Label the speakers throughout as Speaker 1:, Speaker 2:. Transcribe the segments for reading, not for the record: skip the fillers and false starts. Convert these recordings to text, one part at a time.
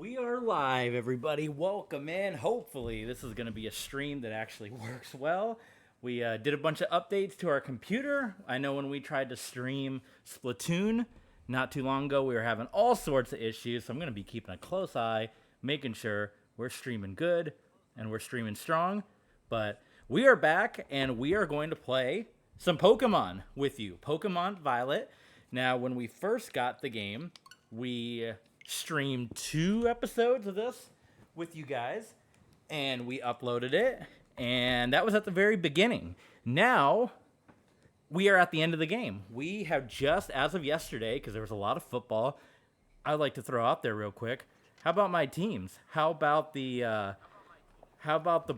Speaker 1: We are live, everybody. Welcome in. Hopefully, this is going to be a stream that actually works well. We did a bunch of updates to our computer. I know when we tried to stream Splatoon not too long ago, we were having all sorts of issues. So I'm going to be keeping a close eye, making sure we're streaming good and we're streaming strong. But we are back, and we are going to play some Pokemon with you. Pokemon Violet. Now, when we first got the game, we streamed 2 episodes of this with you guys, and we uploaded it, and that was at the very beginning. Now, we are at the end of the game. We have just, as of yesterday, because there was a lot of football, I'd like to throw out there real quick. How about my teams? How about the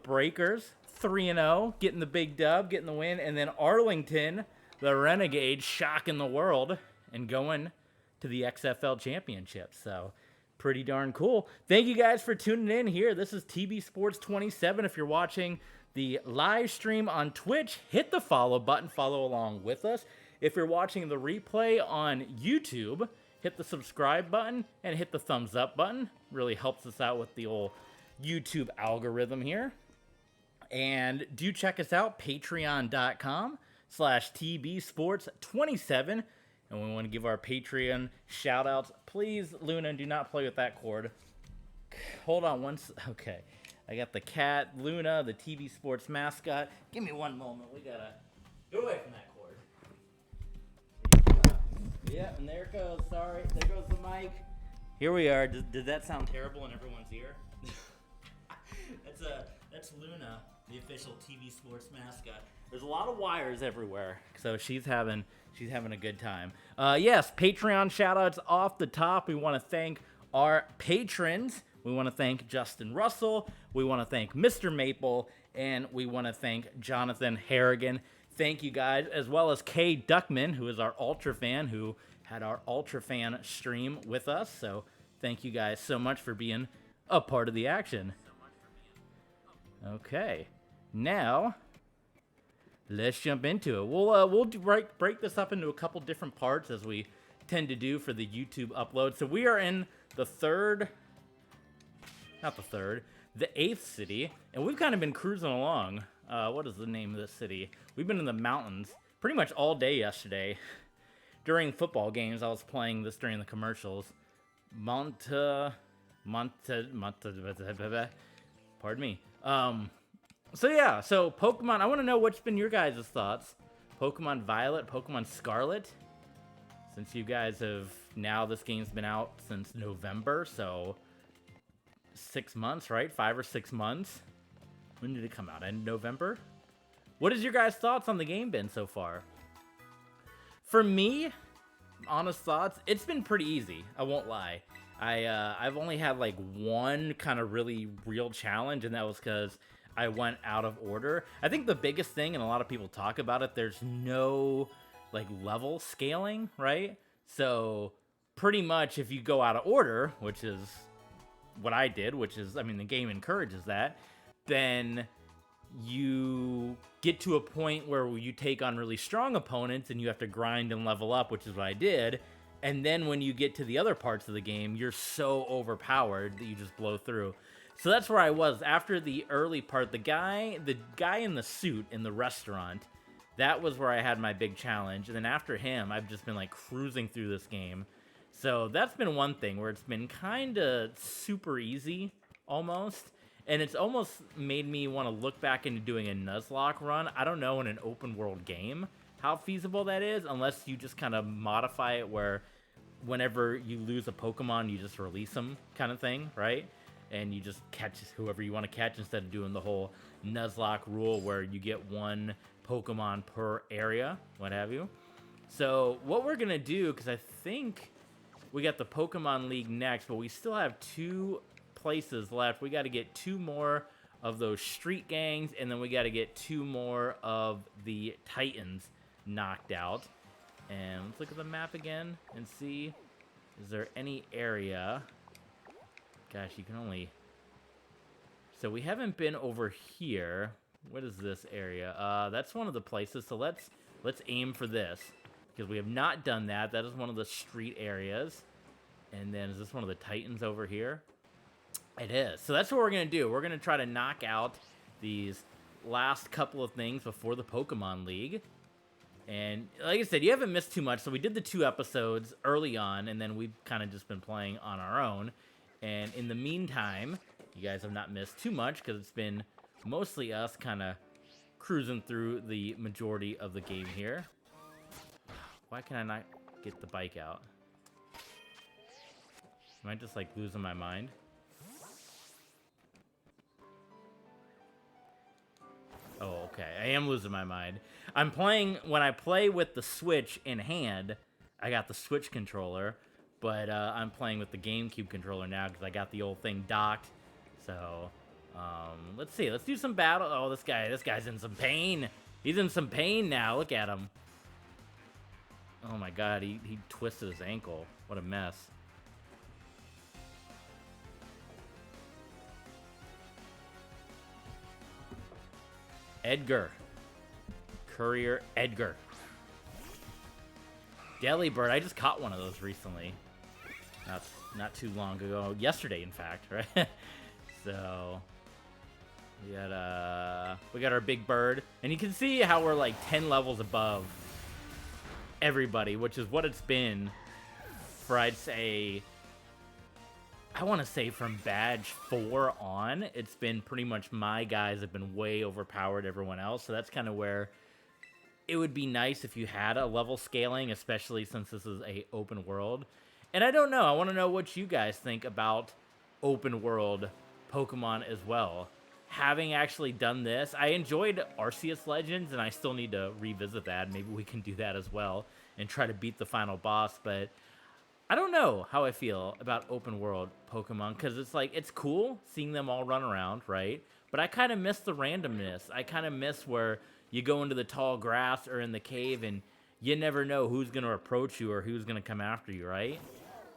Speaker 1: Breakers, 3-0, getting the big dub, getting the win, and then Arlington, the Renegades, shocking the world and going to the XFL Championship. So pretty darn cool. Thank you guys for tuning in here. This is TB Sports 27. If you're watching the live stream on Twitch, hit the follow button, follow along with us. If you're watching the replay on YouTube, hit the subscribe button and hit the thumbs up button. Really helps us out with the old YouTube algorithm here. And do check us out, patreon.com/tbsports27. And we want to give our Patreon shout outs. Please, Luna, do not play with that cord. Hold on once. Okay. I got the cat, Luna, the TV Sports mascot. Give me one moment. We got to go away from that cord. Yeah, and there it goes. Sorry. There goes the mic. Here we are. Did that sound terrible in everyone's ear? That's Luna, the official TV Sports mascot. There's a lot of wires everywhere, so she's having a good time. Yes, Patreon shout-outs off the top. We want to thank our patrons. We want to thank Justin Russell. We want to thank Mr. Maple, and we want to thank Jonathan Harrigan. Thank you guys, as well as Kay Duckman, who is our Ultra fan, who had our Ultra fan stream with us. So thank you guys so much for being a part of the action. Okay, now let's jump into it. We'll break this up into a couple different parts, as we tend to do for the YouTube upload. So we are in the eighth city, and we've kind of been cruising along. What is the name of this city? We've been in the mountains pretty much all day yesterday. During football games, I was playing this during the commercials. Pardon me. So Pokemon, I want to know what's been your guys' thoughts. Pokemon Violet, Pokemon Scarlet. Since you guys have, now this game's been out since November, so 6 months, right? 5 or 6 months. When did it come out? In November? What is your guys' thoughts on the game been so far? For me, honest thoughts, it's been pretty easy. I won't lie. I've only had like one kind of really real challenge, and that was because I went out of order. I think the biggest thing, and a lot of people talk about it, there's no like level scaling, right? So pretty much if you go out of order, which is what I did, which is, I mean, the game encourages that, then you get to a point where you take on really strong opponents and you have to grind and level up, which is what I did. And then when you get to the other parts of the game, you're so overpowered that you just blow through. So that's where I was after the early part. The guy in the suit in the restaurant, that was where I had my big challenge. And then after him, I've just been like cruising through this game. So that's been one thing where it's been kind of super easy almost. And it's almost made me want to look back into doing a Nuzlocke run. I don't know, in an open world game how feasible that is, unless you just kind of modify it where whenever you lose a Pokemon, you just release them kind of thing, right? And you just catch whoever you want to catch instead of doing the whole Nuzlocke rule where you get one Pokemon per area, what have you. So what we're going to do, because I think we got the Pokemon League next, but we still have 2 places left. We got to get 2 more of those street gangs, and then we got to get 2 more of the Titans knocked out. And let's look at the map again and see, is there any area? Gosh, you can only... So we haven't been over here. What is this area? That's one of the places, so let's aim for this, because we have not done that. That is one of the street areas. And then is this one of the Titans over here? It is. So that's what we're going to do. We're going to try to knock out these last couple of things before the Pokemon League. And like I said, you haven't missed too much. So we did the 2 episodes early on, and then we've kind of just been playing on our own. And in the meantime, you guys have not missed too much because it's been mostly us kind of cruising through the majority of the game here. Why can I not get the bike out? Am I just like losing my mind? Oh, okay. I am losing my mind. I'm playing, when I play with the Switch in hand, I got the Switch controller, but I'm playing with the GameCube controller now because I got the old thing docked. So, let's see. Let's do some battle. Oh, this guy's in some pain. He's in some pain now. Look at him. Oh my god, he twisted his ankle. What a mess. Edgar. Courier Edgar. Delibird. I just caught one of those recently. Not too long ago. Yesterday, in fact, right? So we got our big bird. And you can see how we're like 10 levels above everybody, which is what it's been for, I'd say, I want to say from badge 4 on, it's been pretty much my guys have been way overpowered everyone else. So that's kind of where it would be nice if you had a level scaling, especially since this is a open world. And I don't know, I want to know what you guys think about open world Pokemon as well. Having actually done this, I enjoyed Arceus Legends, and I still need to revisit that. Maybe we can do that as well and try to beat the final boss, but I don't know how I feel about open world Pokemon, because it's like, it's cool seeing them all run around, right? But I kind of miss the randomness. I kind of miss where you go into the tall grass or in the cave and you never know who's going to approach you or who's going to come after you, right?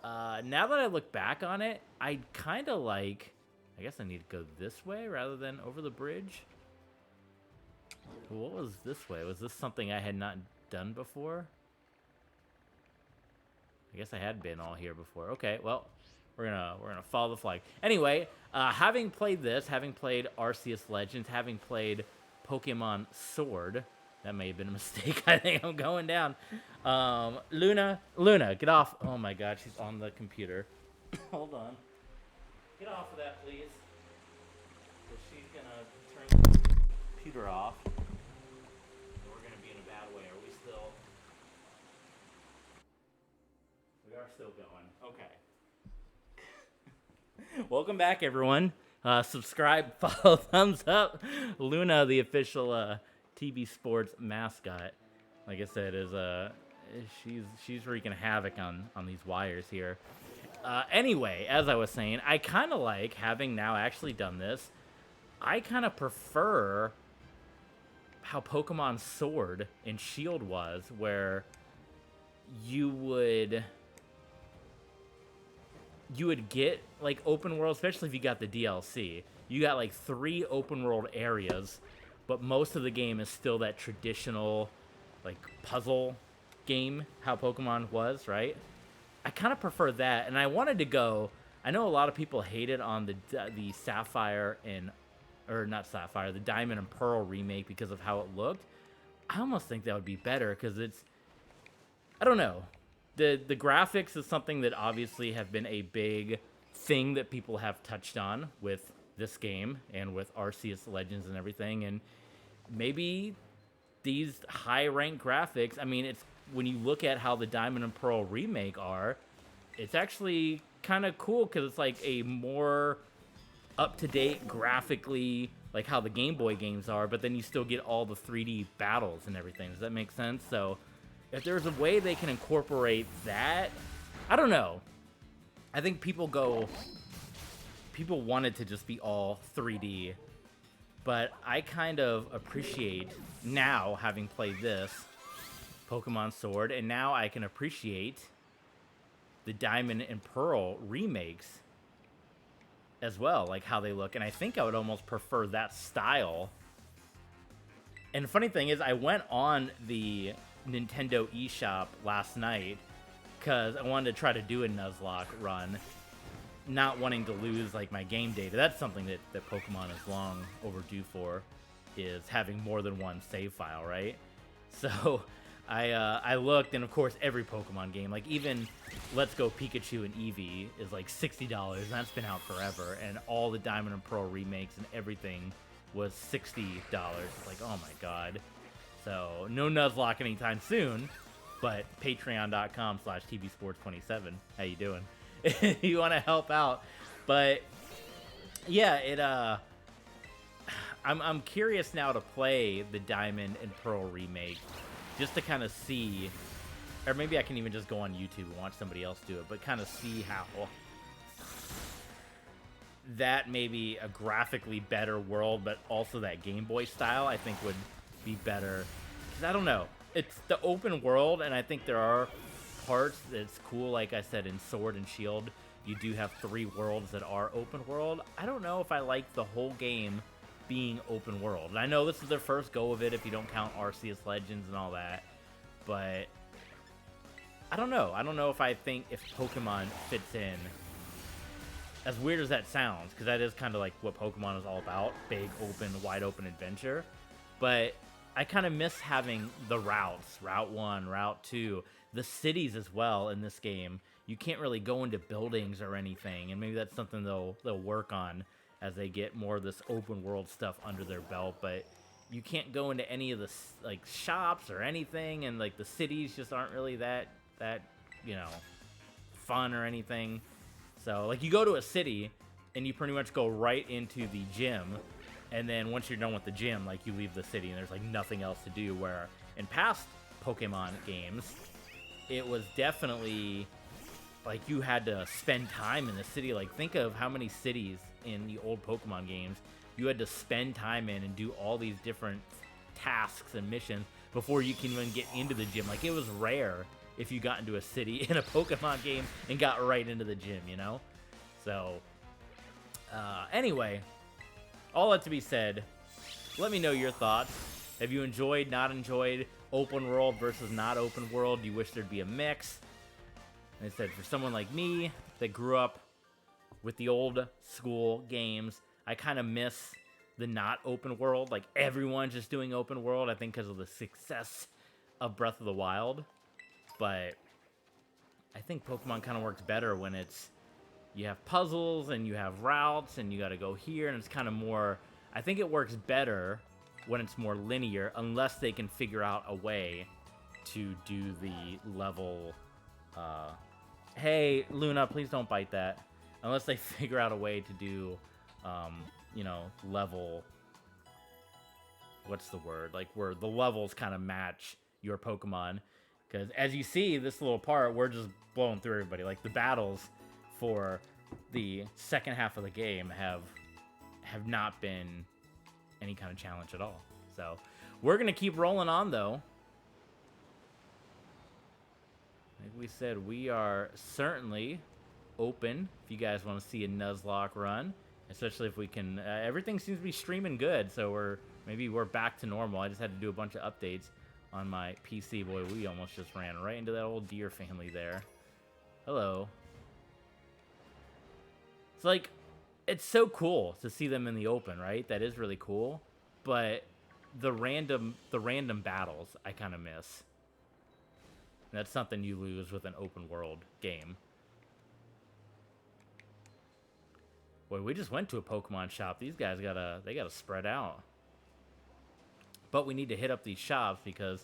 Speaker 1: Now that I look back on it, I kind of like, I guess I need to go this way rather than over the bridge. What was this way? Was this something I had not done before? I guess I had been all here before. Okay, well, we're gonna follow the flag. Anyway, having played this, having played Arceus Legends, having played Pokemon Sword, that may have been a mistake. I think I'm going down. Luna, get off. Oh my God, she's on the computer. Hold on. Get off of that, please. She's gonna turn the computer off. We're gonna be in a bad way. Are we still? We are still going. Okay. Welcome back, everyone. Subscribe, follow, thumbs up. Luna, the official TV Sports mascot, like I said, is she's wreaking havoc on these wires here. Anyway, as I was saying, I kind of like, having now actually done this, I kind of prefer how Pokemon Sword and Shield was, where you would get like open world, especially if you got the DLC. You got like 3 open world areas, but most of the game is still that traditional like puzzle game, how Pokemon was, right? I kind of prefer that, and I wanted to go, I know a lot of people hated on the Sapphire and, or not Sapphire, the Diamond and Pearl remake because of how it looked. I almost think that would be better, because it's, I don't know, the graphics is something that obviously have been a big thing that people have touched on with this game and with Arceus Legends and everything, and maybe these high-ranked graphics, I mean, it's, when you look at how the Diamond and Pearl remake are, it's actually kind of cool, because it's like a more up-to-date graphically, like how the Game Boy games are, but then you still get all the 3D battles and everything. Does that make sense? So if there's a way they can incorporate that, I don't know. I think people want it to just be all 3D, but I kind of appreciate now, having played this Pokemon Sword, and now I can appreciate the Diamond and Pearl remakes as well, like how they look, and I think I would almost prefer that style. And the funny thing is, I went on the Nintendo eShop last night because I wanted to try to do a Nuzlocke run, not wanting to lose like my game data. That's something that Pokemon is long overdue for, is having more than one save file, right? So I looked, and of course every Pokemon game, like even Let's Go Pikachu and Eevee is like $60, and that's been out forever, and all the Diamond and Pearl remakes and everything was $60. It's like, oh my god. So no Nuzlocke anytime soon, but patreon.com/tvsports27. How you doing? You want to help out. But yeah, I'm curious now to play the Diamond and Pearl remake, just to kind of see, or maybe I can even just go on YouTube and watch somebody else do it, but kind of see how that maybe a graphically better world, but also that Game Boy style, I think would be better. Because I don't know, it's the open world, and I think there are parts that's cool. Like I said, in Sword and Shield, you do have 3 worlds that are open world. I don't know if I like the whole game being open world. And I know this is their first go of it, if you don't count Arceus Legends and all that, but I don't know. I don't know if I think if Pokemon fits in, as weird as that sounds, because that is kind of like what Pokemon is all about, big open, wide open adventure. But I kind of miss having the routes, Route 1, Route 2, the cities as well in this game. You can't really go into buildings or anything, and maybe that's something they'll work on as they get more of this open world stuff under their belt. But you can't go into any of the like shops or anything, and like the cities just aren't really that you know, fun or anything. So like you go to a city and you pretty much go right into the gym, and then once you're done with the gym, like you leave the city and there's like nothing else to do. Where in past Pokemon games, it was definitely like you had to spend time in the city. Like think of how many cities in the old Pokemon games you had to spend time in and do all these different tasks and missions before you can even get into the gym. Like it was rare if you got into a city in a Pokemon game and got right into the gym, you know? So, anyway, all that to be said, let me know your thoughts. Have you enjoyed, not enjoyed, open world versus not open world? Do you wish there'd be a mix? Like I said, for someone like me that grew up with the old school games, I kind of miss the not open world. Like everyone just doing open world, I think because of the success of Breath of the Wild. But I think Pokemon kind of works better when it's, you have puzzles and you have routes and you got to go here, and it's kind of more, I think it works better when it's more linear, unless they can figure out a way to do the level, hey, Luna, please don't bite that. Unless they figure out a way to do, you know, level, what's the word? Like where the levels kind of match your Pokemon. Because as you see, this little part, we're just blowing through everybody. Like the battles for the second half of the game have not been any kind of challenge at all. So we're going to keep rolling on, though. Like we said, we are certainly open if you guys want to see a Nuzlocke run. Especially if we can, everything seems to be streaming good, so maybe we're back to normal. I just had to do a bunch of updates on my PC. Boy, we almost just ran right into that old deer family there. Hello. It's like, it's so cool to see them in the open, right? That is really cool. But the random battles, I kind of miss. And that's something you lose with an open world game. Boy, we just went to a Pokemon shop. These guys they gotta spread out. But we need to hit up these shops because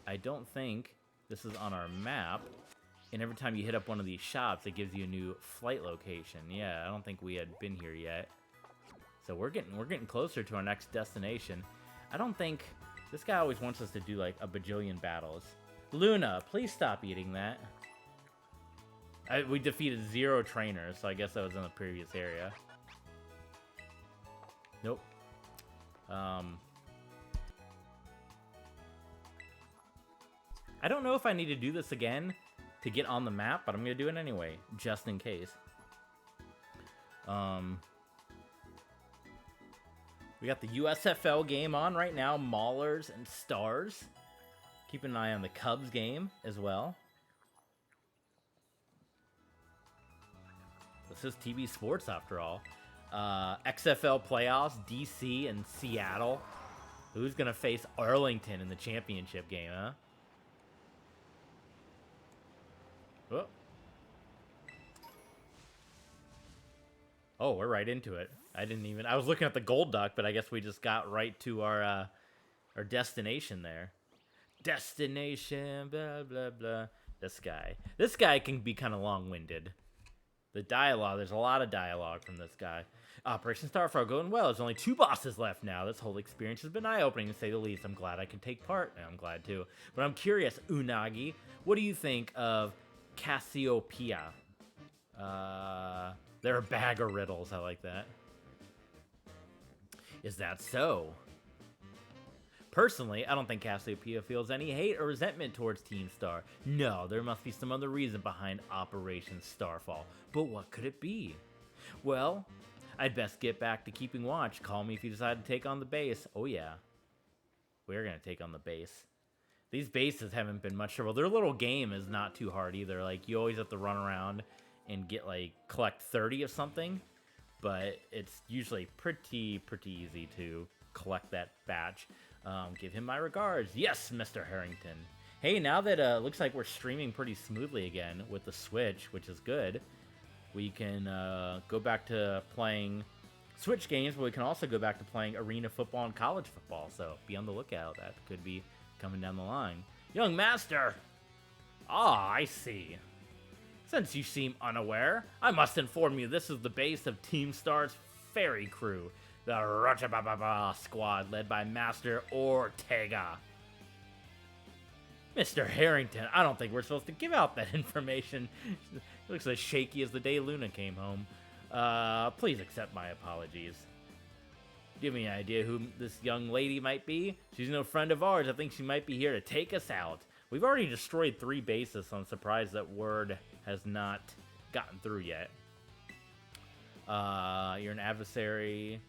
Speaker 1: I don't think this is on our map. And every time you hit up one of these shops, it gives you a new flight location. Yeah, I don't think we had been here yet. So we're getting closer to our next destination. I don't think this guy always wants us to do like a bajillion battles. Luna, please stop eating that. We defeated 0 trainers, so I guess that was in the previous area. Nope. I don't know if I need to do this again to get on the map, but I'm going to do it anyway, just in case. We got the USFL game on right now, Maulers and Stars. Keep an eye on the Cubs game as well. This is TV Sports after all. XFL playoffs, DC and Seattle. Who's going to face Arlington in the championship game, huh? Oh. Oh, we're right into it. I was looking at the gold duck, but I guess we just got right to our destination there. Destination, blah, blah, blah. This guy can be kind of long-winded. The dialogue, there's a lot of dialogue from this guy. Operation Starfire going well. There's only 2 bosses left now. This whole experience has been eye-opening, to say the least. I'm glad I can take part. And I'm glad too. But I'm curious, Unagi, what do you think of Cassiopeia? They're a bag of riddles. I like that. Is that so? Personally, I don't think Cassiopeia feels any hate or resentment towards Team Star. No, there must be some other reason behind Operation Starfall. But what could it be? Well, I'd best get back to keeping watch. Call me if you decide to take on the base. Oh yeah, we're gonna take on the base. These bases haven't been much trouble. Their little game is not too hard either. Like, you always have to run around and get, like, collect 30 of something. But it's usually pretty easy to collect that batch. Give him my regards. Yes, Mr. Harrington. Hey, now that looks like we're streaming pretty smoothly again with the Switch, which is good, we can go back to playing Switch games, but we can also go back to playing arena football and college football. So be on the lookout. That could be coming down the line. Young master! Ah, I see. Since you seem unaware, I must inform you this is the base of Team Star's ferry crew. The Rachababa squad, led by Master Ortega. Mr. Harrington, I don't think we're supposed to give out that information. It looks as shaky as the day Luna came home. Please accept my apologies. Give me an idea who this young lady might be? She's no friend of ours. I think she might be here to take us out. We've already destroyed 3 bases, so I'm surprised that word has not gotten through yet. You're an adversary.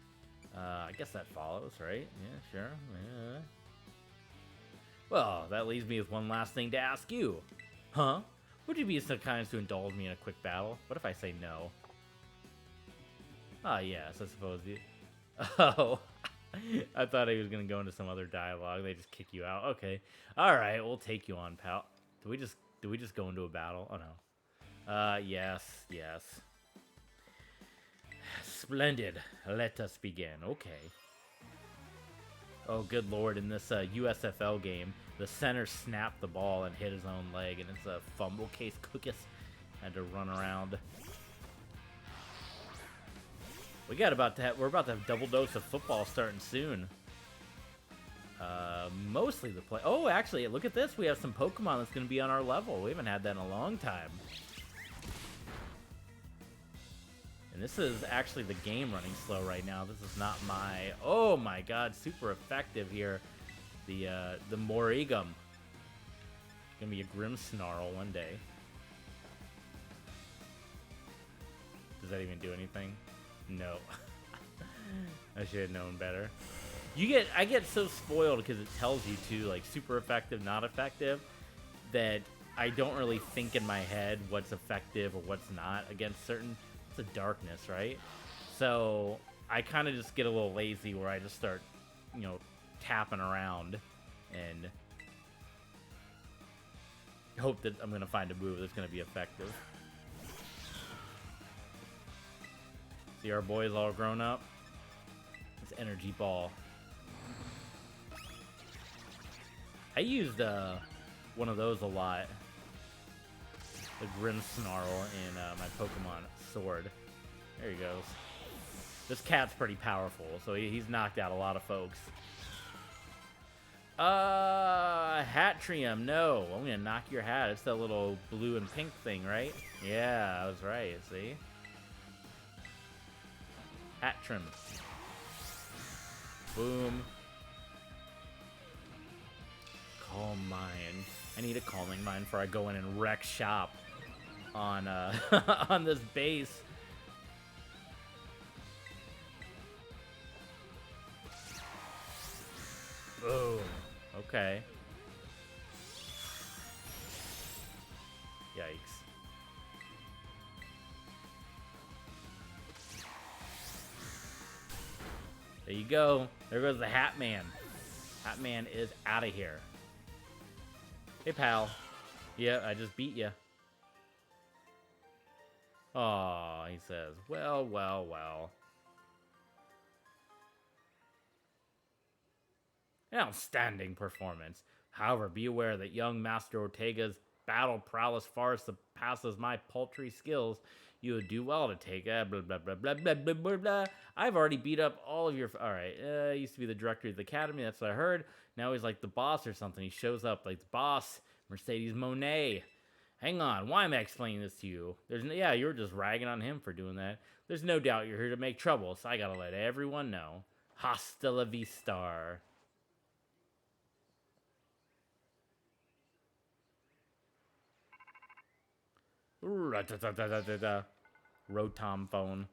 Speaker 1: I guess that follows, right? Yeah, sure. Yeah. Well, that leaves me with one last thing to ask you. Huh? Would you be so kind as to indulge me in a quick battle? What if I say no? Ah, yes, I suppose you... Oh, I thought he was going to go into some other dialogue. They just kick you out. Okay. Alright, we'll take you on, pal. Do we just go into a battle? Oh, no. Yes. Splendid. Let us begin. Okay. Oh, good lord. In this USFL game, the center snapped the ball and hit his own leg, and it's a fumble case. Cookus had to run around. We're about to have double dose of football starting soon. Mostly the play. Oh, actually, look at this. We have some Pokemon that's going to be on our level. We haven't had that in a long time. And this is actually the game running slow right now. This is not my... Oh my god, super effective here. The Morigum. Gonna be a Grimmsnarl one day. Does that even do anything? No. I should have known better. I get so spoiled because it tells you to, like, super effective, not effective, that I don't really think in my head what's effective or what's not against certain... The darkness, right? So I kind of just get a little lazy where I just start, tapping around and hope that I'm gonna find a move that's gonna be effective. See, our boy's all grown up. This energy ball. I used one of those a lot. The Grimmsnarl in my Pokemon Sword. There he goes. This cat's pretty powerful, so he's knocked out a lot of folks. Hatrium, no. I'm gonna knock your hat. It's that little blue and pink thing, right? Yeah, I was right, see? Hatrim. Boom. Calm mind. I need a calming mind before I go in and wreck shop on on this base. Boom. Okay. Yikes. There you go. There goes the Hat Man. Hat Man is out of here. Hey, pal. Yeah, I just beat you. Aw, he says. Well, well, well. An outstanding performance. However, be aware that young Master Ortega's battle prowess far surpasses my paltry skills. You would do well to take blah, blah, blah, blah, blah, blah, blah, blah. I've already beat up all of your... Alright, he used to be the director of the academy, that's what I heard. Now he's like the boss or something. He shows up like the boss, Mercedes Monet. Hang on, why am I explaining this to you? Yeah, you were just ragging on him for doing that. There's no doubt you're here to make trouble, so I gotta let everyone know. Hasta la vista. Rotom phone.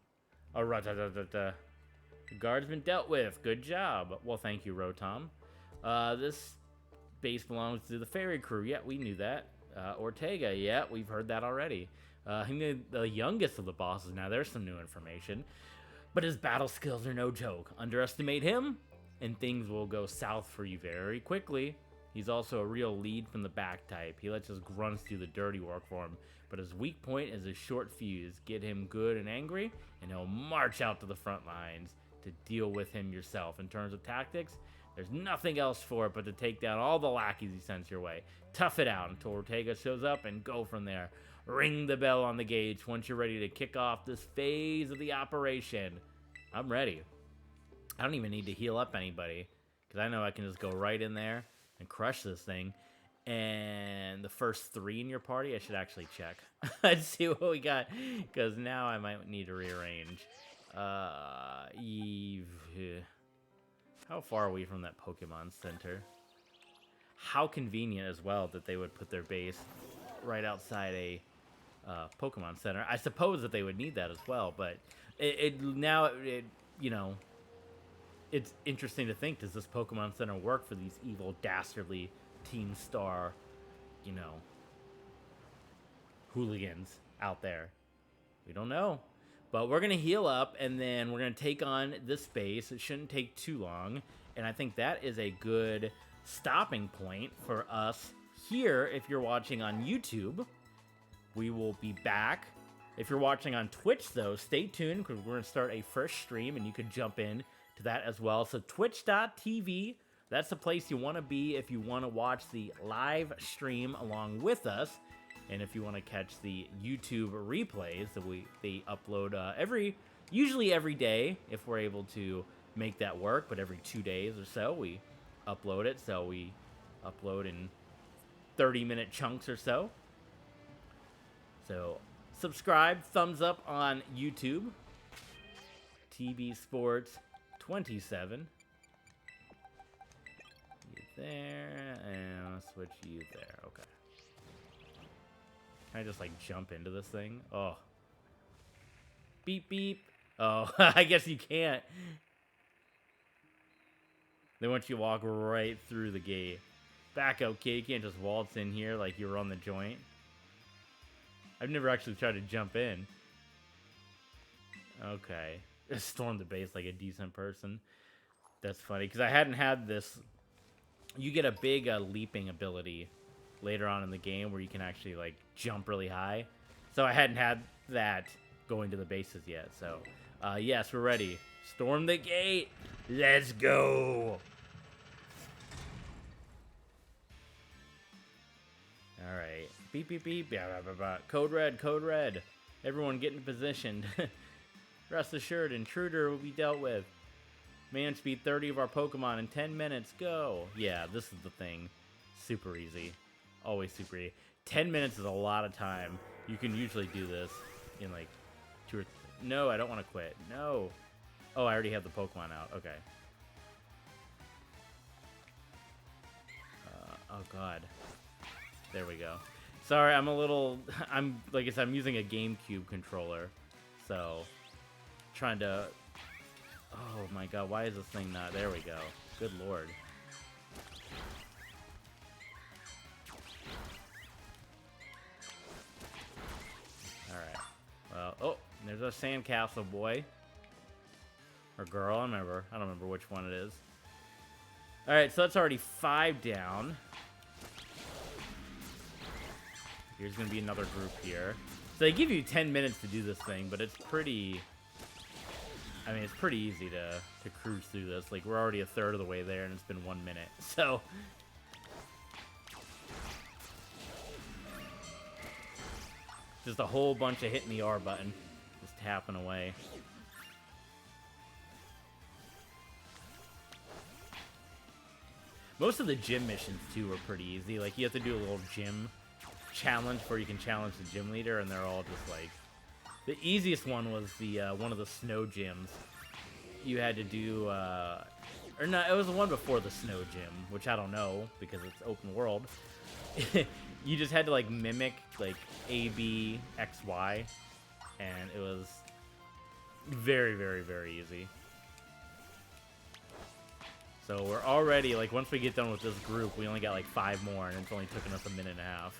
Speaker 1: The guard's been dealt with. Good job. Well, thank you, Rotom. This base belongs to the fairy crew. Yeah, we knew that. Ortega. Yeah, we've heard that already. He's the youngest of the bosses. Now, there's some new information. But his battle skills are no joke. Underestimate him, and things will go south for you very quickly. He's also a real lead from the back type. He lets his grunts do the dirty work for him. But his weak point is his short fuse. Get him good and angry, and he'll march out to the front lines to deal with him yourself. In terms of tactics, there's nothing else for it but to take down all the lackeys he sends your way. Tough it out until Ortega shows up and go from there. Ring the bell on the gauge once you're ready to kick off this phase of the operation. I'm ready. I don't even need to heal up anybody, because I know I can just go right in there and crush this thing. And the first 3 in your party, I should actually check. Let's see what we got, because now I might need to rearrange. Eve. How far are we from that Pokemon Center? How convenient as well that they would put their base right outside a Pokemon Center. I suppose that they would need that as well, but you know, it's interesting to think, does this Pokemon Center work for these evil, dastardly Team Star, you know, hooligans out there? We don't know. But we're going to heal up, and then we're going to take on this base. It shouldn't take too long, and I think that is a good stopping point for us here. If you're watching on YouTube, we will be back. If you're watching on Twitch, though, stay tuned, because we're going to start a fresh stream, and you could jump in to that as well. So twitch.tv, that's the place you want to be if you want to watch the live stream along with us. And if you want to catch the YouTube replays that they upload usually every day, if we're able to make that work, but every 2 days or so we upload it. So we upload in 30-minute chunks or so. So subscribe, thumbs up on YouTube. TV Sports 27. You there, and I'll switch you there. Okay. Can I just, like, jump into this thing? Oh. Beep, beep. Oh, I guess you can't. They want you to walk right through the gate. Back up, kid. You can't just waltz in here like you were on the joint. I've never actually tried to jump in. Okay. Storm the base like a decent person. That's funny, because I hadn't had this. You get a big leaping ability later on in the game where you can actually, like, jump really high. So I hadn't had that going to the bases yet. So, yes, we're ready. Storm the gate. Let's go. All right. Beep, beep, beep. Blah, blah, blah, blah. Code red, code red. Everyone get in position. Rest assured, intruder will be dealt with. Man speed 30 of our Pokemon in 10 minutes. Go. Yeah, this is the thing. Super easy. Always super easy. 10 minutes is a lot of time. You can usually do this in like 2 or... No, I don't want to quit. No. Oh, I already have the Pokemon out. Okay. Oh, God. There we go. Sorry, I'm a little... like I said, I'm using a GameCube controller. So, trying to... Oh, my God. Why is this thing not... There we go. Good Lord. Alright. Well, oh, there's a sandcastle boy. Or girl, I don't remember which one it is. Alright, so that's already 5 down. Here's gonna be another group here. So they give you 10 minutes to do this thing, but it's pretty... I mean, it's pretty easy to cruise through this. Like, we're already a third of the way there, and it's been 1 minute. So... just a whole bunch of hitting the R button. Just tapping away. Most of the gym missions, too, are pretty easy. Like, you have to do a little gym challenge where you can challenge the gym leader, and they're all just, like... The easiest one was the one of the snow gyms. You had to do... or no, it was the one before the snow gym, which I don't know, because it's open world. You just had to, like, mimic, like, A, B, X, Y, and it was very, very, very easy. So we're already, like, once we get done with this group, we only got, like, 5 more, and it's only taken us a minute and a half.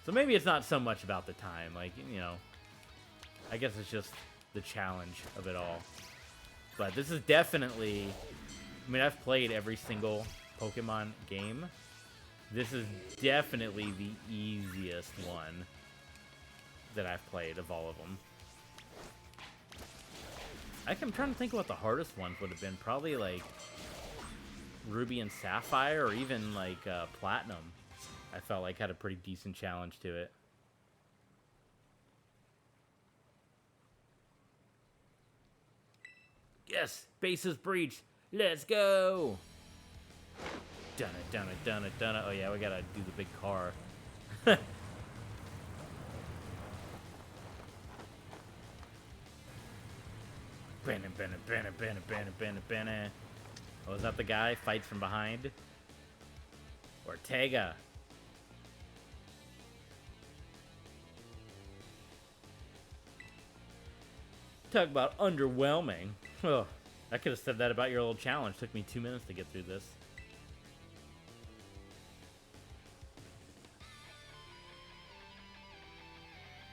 Speaker 1: So maybe it's not so much about the time, like, you know, I guess it's just the challenge of it all. But this is definitely, I mean, I've played every single Pokemon game. This is definitely the easiest one that I've played of all of them. I'm trying to think what the hardest ones would have been. Probably, like, Ruby and Sapphire, or even, like, Platinum. I felt like had a pretty decent challenge to it. Yes! Bases breached! Let's go! Dun it, dun it, dun it, dun it. Oh yeah, we gotta do the big car. Oh, is that the guy? Fights from behind? Ortega. Talk about underwhelming. Oh, I could have said that about your little challenge. Took me 2 minutes to get through this.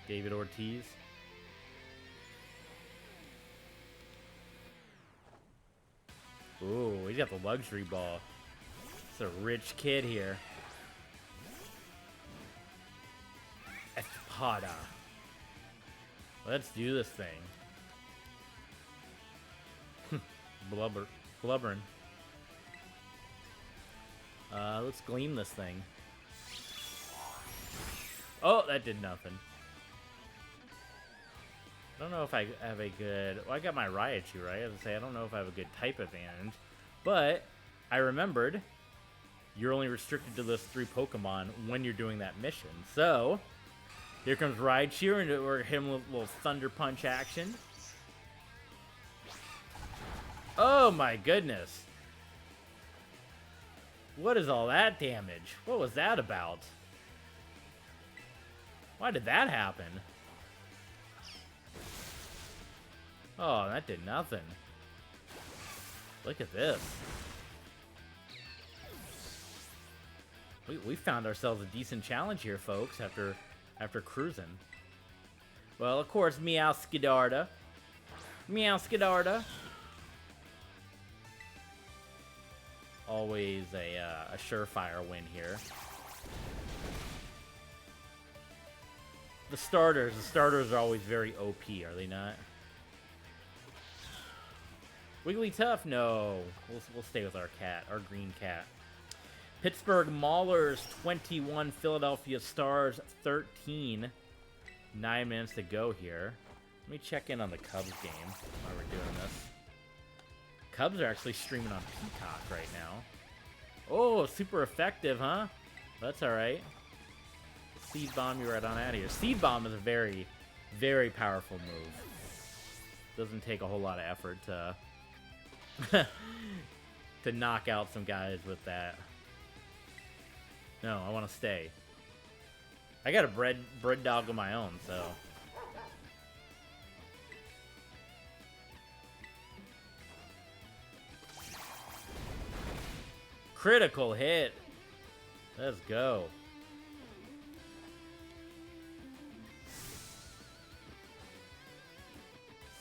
Speaker 1: David Ortiz. Ooh, he's got the luxury ball. It's a rich kid here. Espada. Let's do this thing. Blubbering. Let's gleam this thing. Oh, that did nothing. I don't know if I have a good... Well, I got my Raichu, right? I was gonna say, I don't know if I have a good type advantage. But I remembered you're only restricted to those 3 Pokemon when you're doing that mission. So, here comes Raichu, and we're hitting a little Thunder Punch action. Oh my goodness. What is all that damage? What was that about? Why did that happen? Oh, that did nothing. Look at this. We found ourselves a decent challenge here, folks, after cruising. Well, of course, Meowscarada. Meowscarada. Always a surefire win here. The starters are always very OP, are they not? Wigglytuff? No. We'll stay with our cat, our green cat. Pittsburgh Maulers 21, Philadelphia Stars 13. 9 minutes to go here. Let me check in on the Cubs game while we're doing this. Cubs are actually streaming on Peacock right now. Oh, super effective, huh? That's alright. Seed Bomb you right on out of here. Seed Bomb is a very, very powerful move. Doesn't take a whole lot of effort to to knock out some guys with that. No, I want to stay. I got a bread dog of my own, so. Critical hit. Let's go.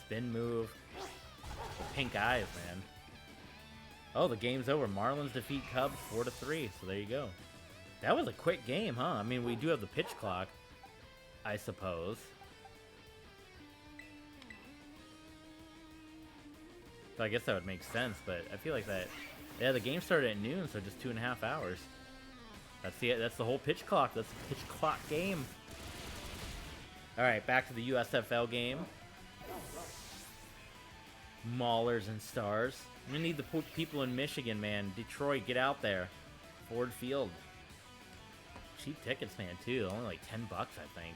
Speaker 1: spin move. Pink eyes, man. Oh, the game's over. Marlins defeat Cubs 4-3. So there you go. That was a quick game, huh? I mean, we do have the pitch clock, I suppose. So I guess that would make sense, but I feel like that... Yeah, the game started at noon, so just 2.5 hours. That's the whole pitch clock. That's the pitch clock game. All right, back to the USFL game. Maulers and Stars. We need the people in Michigan, man. Detroit, get out there. Ford Field. Cheap tickets, man, too. Only like $10, I think.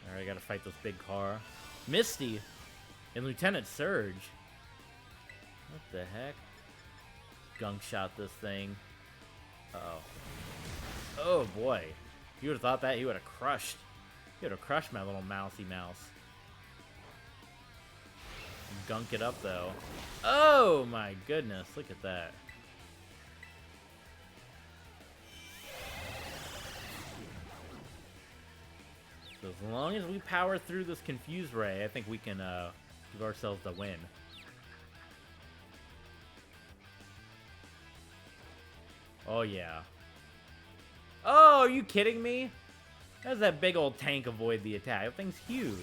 Speaker 1: All right, I gotta fight this big car. Misty and Lieutenant Surge. What the heck? Gunk shot this thing. Uh-oh. Oh, boy. If you would have thought that, he would have crushed. He would have crushed my little mousy mouse. Gunk it up, though. Oh, my goodness. Look at that. So as long as we power through this Confuse Ray, I think we can give ourselves the win. Oh, yeah. Oh, are you kidding me? How does that big old tank avoid the attack? That thing's huge.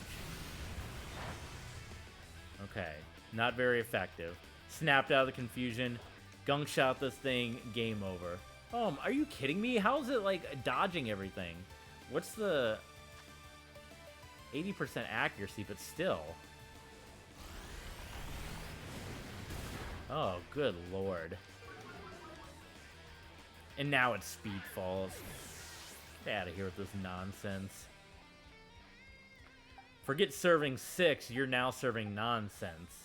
Speaker 1: Okay. Not very effective. Snapped out of the confusion. Gunk shot this thing. Game over. Oh, are you kidding me? How is it, like, dodging everything? What's the... 80% accuracy, but still. Oh, good lord. And now it's Speed Falls. Get out of here with this nonsense. Forget serving 6, you're now serving nonsense.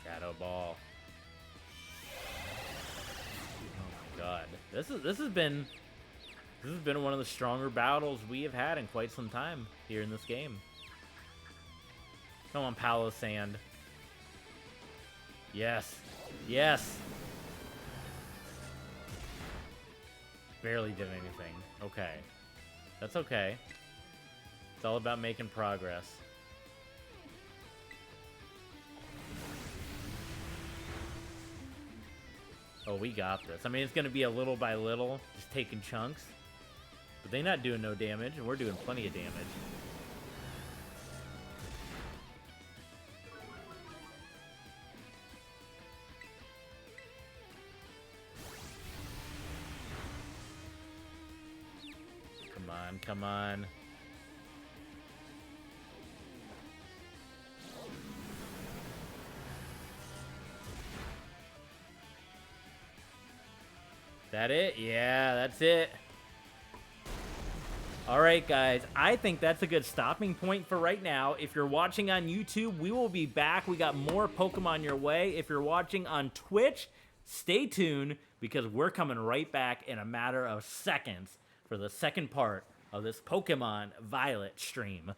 Speaker 1: Shadow Ball. Oh my god. This has been one of the stronger battles we have had in quite some time here in this game. Come on, Palo Sand. Yes. Yes. Barely did anything. Okay. That's okay. It's all about making progress. Oh, we got this. I mean, it's going to be a little by little, just taking chunks. But they're not doing no damage, and we're doing plenty of damage. Come on, come on. That it? Yeah, that's it. Alright, guys. I think that's a good stopping point for right now. If you're watching on YouTube, we will be back. We got more Pokemon your way. If you're watching on Twitch, stay tuned because we're coming right back in a matter of seconds for the second part of this Pokemon Violet stream.